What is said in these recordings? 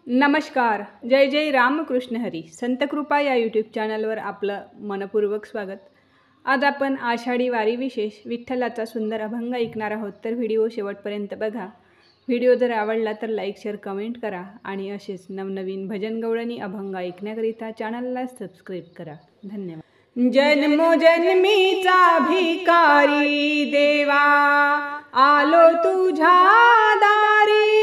नमस्कार. जय जय रामकृष्ण हरी. संतकृपा या यूट्यूब चॅनलवर आपलं मनपूर्वक स्वागत. आज आपण आषाढी वारी विशेष विठ्ठलाचा सुंदर अभंग ऐकणार आहोत, तर व्हिडिओ शेवटपर्यंत बघा. व्हिडिओ जर आवडला तर लाईक शेअर कमेंट करा आणि असेच नवनवीन भजन गवळणी अभंग ऐकण्याकरिता चॅनलला सबस्क्राईब करा. धन्यवाद. जन्मोजन्मीचा भिकारी देवा आलो तुझ्या दारी,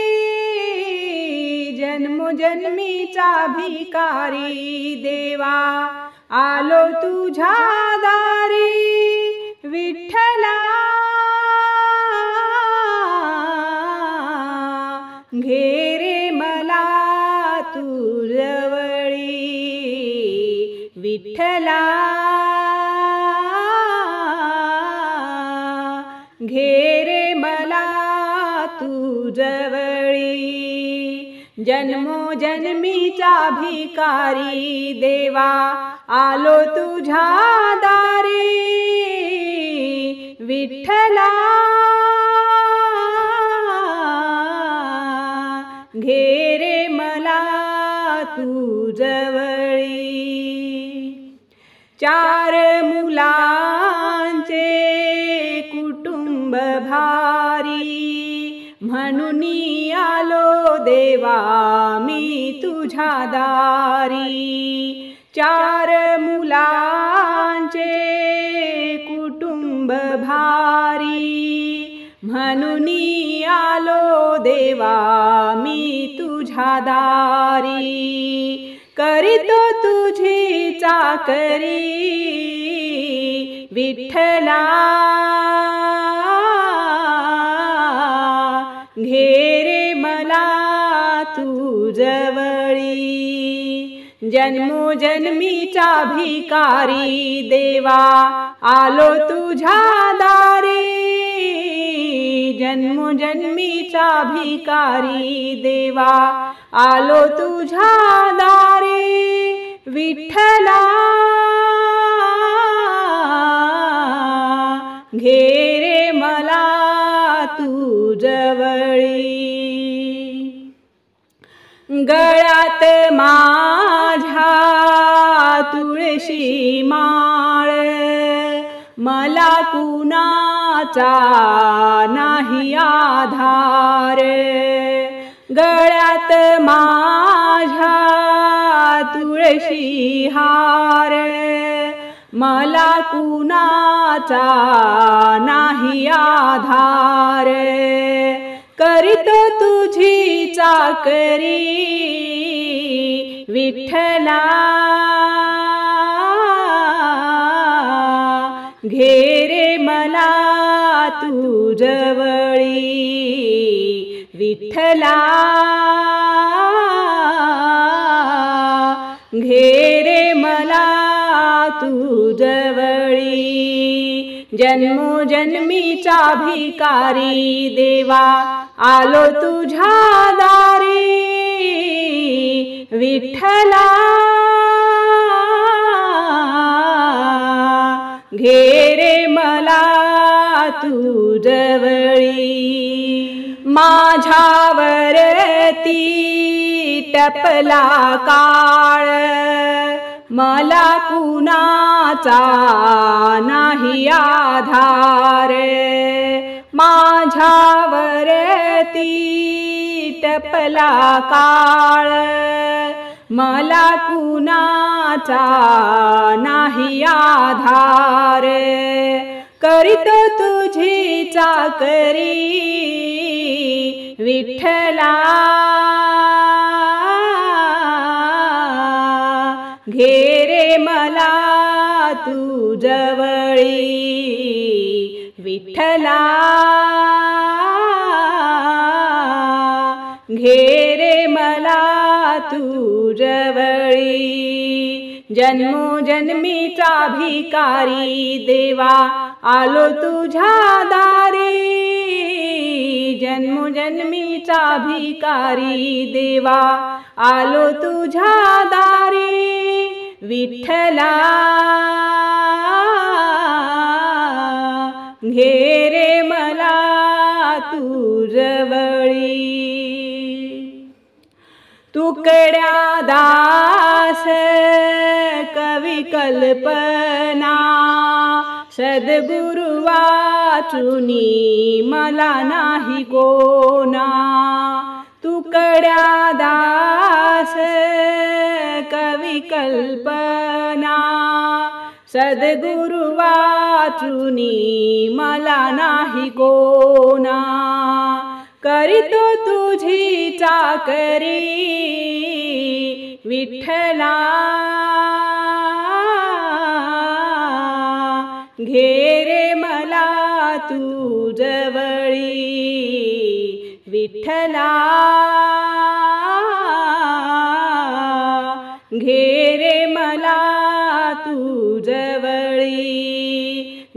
जन्मोजन्मीचा भिकारी देवा आलो तुझ्या दारी. विठ्ठला घे रे मला तू जवळी, विठ्ठला घे रे मला तू जवळी. जन्मोजन्मीचा भिकारी देवा आलो तुझ्या दारी, विठ्ठला घे रे मला तू जवळी. चार मुलांचे कुटुंब भारी, म्हणून आलो देवा मी तुझ्या दारी. चार मुलांचे कुटुंब भारी, म्हणून आलो देवा मी तुझ्या दारी. करीतो तुझी चाकरी विठ्ठला, घे रे मला तू जवळी. जन्मोजन्मीचा भिकारी देवा आलो तुझ्या दारी, जन्मोजन्मीचा भिकारी देवा आलो तुझ्या दारी. विठ्ठला घे रे मला तू जवळी. गळ्यात माझ्या तुळशी माळ, मला कुणाचा नाही आधार. गळ्यात माझ्या तुळशी हार, मला कुणाचा नाही आधार. करीतो तुझी चाकरी विठ्ठला, घे रे मला तू जवळी. विठ्ठला घे रे मला तू जवळी. जन्मोजन्मीचा भिकारी देवा आलो तुझ्या दारी, विठ्ठला घे रे मला तू जवळी. माझ्यावरती टपला काळ, मला कुणाचा नाही आधार. माझ्यावरती टपला काळ, मला कुणाचा नाही आधार. करीतो तुझी चाकरी विठ्ठला, घे रे मला तू जवळी. विठ्ठला घे रे मला तू जवळी. जन्मोजन्मीचा भिकारी देवा आलो तुझ्या दारी, जन्मोजन्मीचा भिकारी देवा आलो तुझ्या दारी. विठ्ठला घे रे मला तू जवळी. तुकड्या दास कवी कल्पना सद्गुरु वाचुनी मला नाही कोणा तुकड्या दास कवी कल्पना सद्गुरु वाचुनी मला नाही कोणा करीतो तुझी चाकरी विठ्ठला घे रे मला तू जवळी विठ्ठला घे रे मला तू जवळी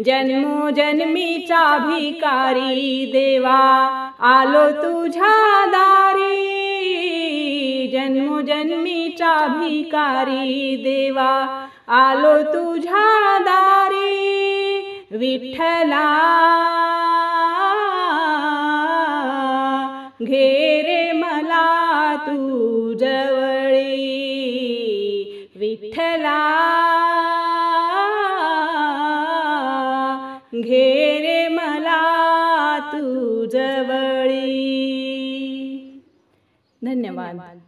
जन्मोजन्मीचा भिकारी देवा आलो तुझ्या दारी जन्मोजन्मीचा भिकारी देवा आलो तुझ्या दारी विठ्ठला घे रे मला तू जवळी विठ्ठला घे रे मला तू जवळी. धन्यवाद.